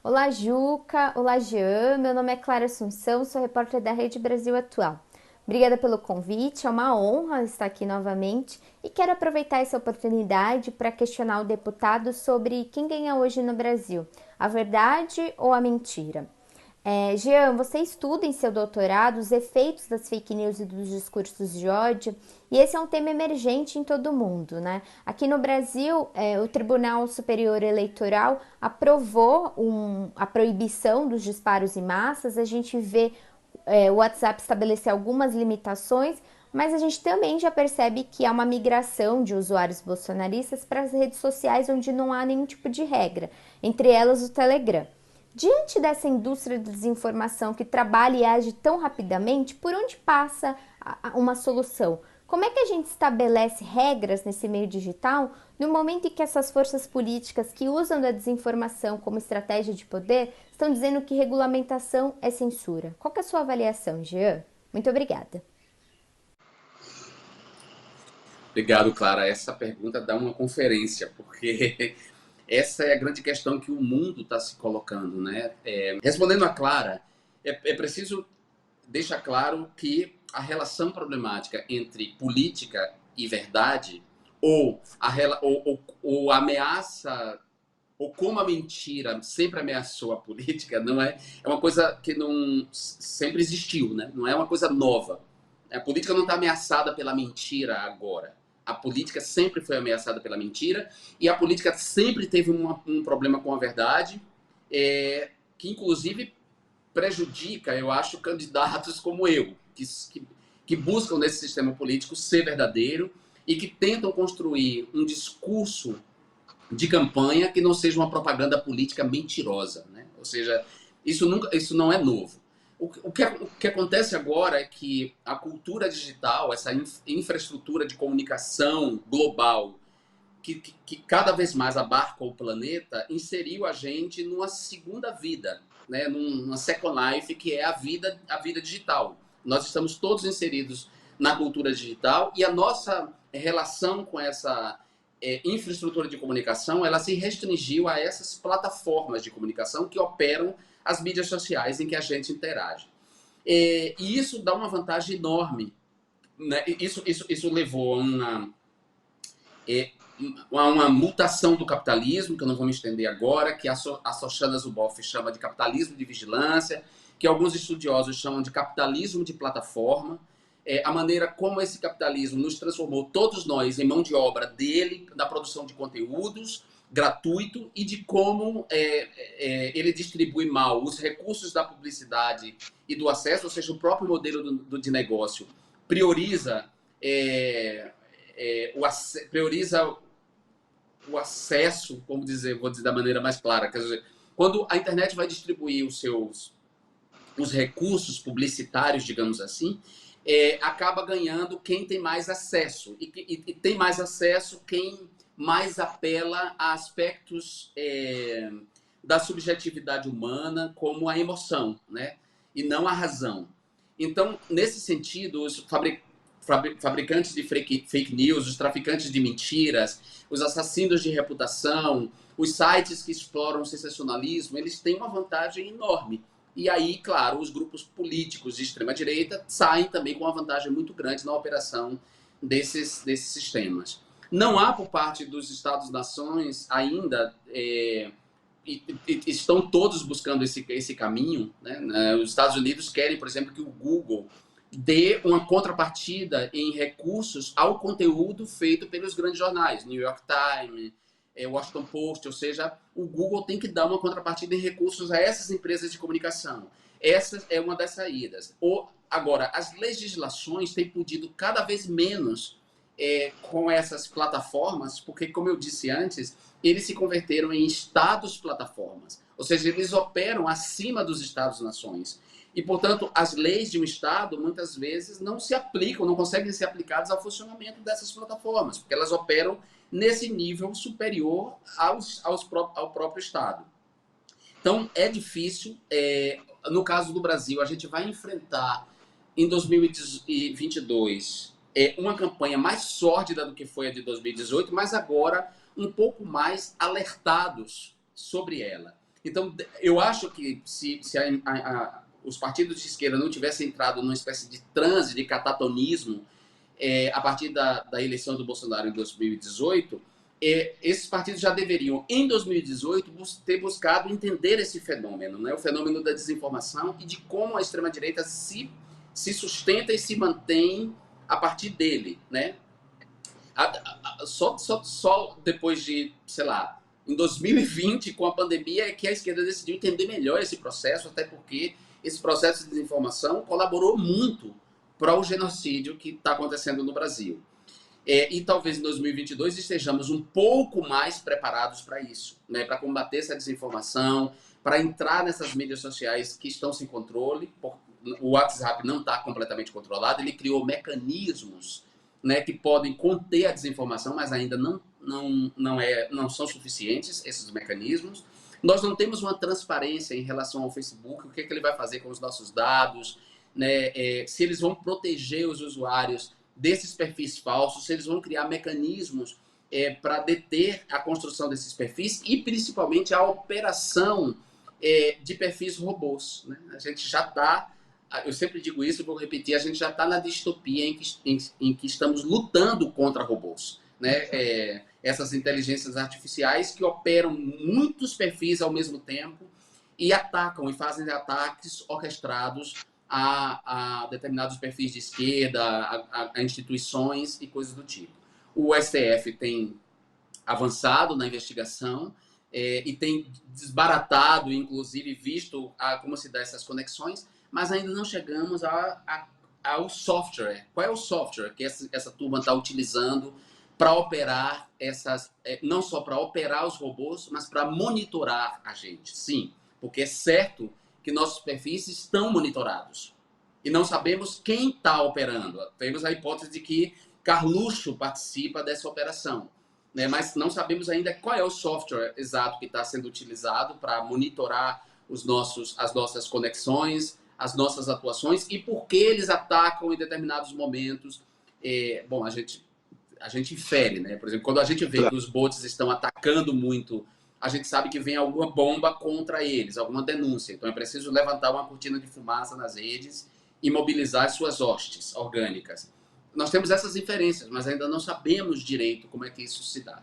Olá, Juca. Olá, Jean. Meu nome é Clara Assunção, sou repórter da Rede Brasil Atual. Obrigada pelo convite, é uma honra estar aqui novamente e quero aproveitar essa oportunidade para questionar o deputado sobre quem ganha hoje no Brasil, a verdade ou a mentira. Jean, você estuda em seu doutorado os efeitos das fake news e dos discursos de ódio, e esse é um tema emergente em todo o mundo, né? Aqui no Brasil, o Tribunal Superior Eleitoral aprovou a proibição dos disparos em massas, a gente vê o WhatsApp estabelecer algumas limitações, mas a gente também já percebe que há uma migração de usuários bolsonaristas para as redes sociais onde não há nenhum tipo de regra, entre elas o Telegram. Diante dessa indústria de desinformação que trabalha e age tão rapidamente, por onde passa uma solução? Como é que a gente estabelece regras nesse meio digital no momento em que essas forças políticas que usam da desinformação como estratégia de poder estão dizendo que regulamentação é censura? Qual que é a sua avaliação, Jean? Muito obrigada. Obrigado, Clara. Essa pergunta dá uma conferência, porque essa é a grande questão que o mundo está se colocando, né? Respondendo a Clara, é preciso deixar claro que a relação problemática entre política e verdade, ou a ameaça, ou como a mentira sempre ameaçou a política, não é uma coisa que não sempre existiu, né? Não é uma coisa nova. A política não está ameaçada pela mentira agora. A política sempre foi ameaçada pela mentira e a política sempre teve um problema com a verdade, que inclusive prejudica, eu acho, candidatos como eu, que buscam nesse sistema político ser verdadeiro e que tentam construir um discurso de campanha que não seja uma propaganda política mentirosa, né? Ou seja, isso não é novo. O que acontece agora é que a cultura digital, essa infraestrutura de comunicação global, que cada vez mais abarca o planeta, inseriu a gente numa segunda vida, né? Numa second life, que é a vida digital. Nós estamos todos inseridos na cultura digital e a nossa relação com essa infraestrutura de comunicação, ela se restringiu a essas plataformas de comunicação que operam as mídias sociais em que a gente interage. E isso dá uma vantagem enorme, né? Isso levou é, a uma mutação do capitalismo, que eu não vou me estender agora, que a Shoshana Zuboff chama de capitalismo de vigilância, que alguns estudiosos chamam de capitalismo de plataforma. A maneira como esse capitalismo nos transformou, todos nós, em mão de obra dele, da produção de conteúdos gratuito, e de como ele distribui mal os recursos da publicidade e do acesso, ou seja, o próprio modelo de negócio prioriza, prioriza o acesso, vou dizer da maneira mais clara, quer dizer, quando a internet vai distribuir os recursos publicitários, digamos assim, acaba ganhando quem tem mais acesso. E tem mais acesso quem mais apela a aspectos da subjetividade humana, como a emoção, né? E não a razão. Então, nesse sentido, os fabricantes de fake news, os traficantes de mentiras, os assassinos de reputação, os sites que exploram o sensacionalismo, eles têm uma vantagem enorme. E aí, claro, os grupos políticos de extrema-direita saem também com uma vantagem muito grande na operação desses sistemas. Não há, por parte dos Estados-nações, ainda, estão todos buscando esse caminho, né? Os Estados Unidos querem, por exemplo, que o Google dê uma contrapartida em recursos ao conteúdo feito pelos grandes jornais, New York Times, Washington Post, ou seja, o Google tem que dar uma contrapartida em recursos a essas empresas de comunicação. Essa é uma das saídas. Agora, as legislações têm podido cada vez menos com essas plataformas, porque, como eu disse antes, eles se converteram em estados-plataformas, ou seja, eles operam acima dos estados-nações. E, portanto, as leis de um Estado, muitas vezes, não se aplicam, não conseguem ser aplicadas ao funcionamento dessas plataformas, porque elas operam nesse nível superior ao próprio Estado. Então, é difícil. No caso do Brasil, a gente vai enfrentar, em 2022, uma campanha mais sórdida do que foi a de 2018, mas agora um pouco mais alertados sobre ela. Então, eu acho que se os partidos de esquerda não tivessem entrado numa espécie de transe, de catatonismo, a partir da eleição do Bolsonaro em 2018, esses partidos já deveriam, em 2018, ter buscado entender esse fenômeno, né? O fenômeno da desinformação e de como a extrema-direita se sustenta e se mantém a partir dele, né? Só depois de, sei lá, em 2020, com a pandemia, é que a esquerda decidiu entender melhor esse processo, até porque esse processo de desinformação colaborou muito para o genocídio que está acontecendo no Brasil. E talvez em 2022 estejamos um pouco mais preparados para isso, né? Para combater essa desinformação, para entrar nessas mídias sociais que estão sem controle. O WhatsApp não está completamente controlado, ele criou mecanismos, né, que podem conter a desinformação, mas ainda não são suficientes esses mecanismos. Nós não temos uma transparência em relação ao Facebook, o que ele vai fazer com os nossos dados, né, se eles vão proteger os usuários desses perfis falsos, se eles vão criar mecanismos para deter a construção desses perfis e principalmente a operação de perfis robôs, né? A gente já está, eu sempre digo isso, vou repetir, a gente já está na distopia em que estamos lutando contra robôs, né? Essas inteligências artificiais que operam muitos perfis ao mesmo tempo e atacam e fazem ataques orquestrados a determinados perfis de esquerda, a instituições e coisas do tipo. O STF tem avançado na investigação e tem desbaratado, inclusive, visto como se dá essas conexões, mas ainda não chegamos ao software. Qual é o software que essa turma está utilizando para operar não só para operar os robôs, mas para monitorar a gente? Sim, porque é certo que nossos perfis estão monitorados. E não sabemos quem está operando. Temos a hipótese de que Carluxo participa dessa operação, né? Mas não sabemos ainda qual é o software exato que está sendo utilizado para monitorar as nossas conexões, as nossas atuações e por que eles atacam em determinados momentos. Bom, a gente infere, né? Por exemplo, quando a gente vê que os bots estão atacando muito, a gente sabe que vem alguma bomba contra eles, alguma denúncia. Então é preciso levantar uma cortina de fumaça nas redes e mobilizar as suas hostes orgânicas. Nós temos essas inferências, mas ainda não sabemos direito como é que isso se dá.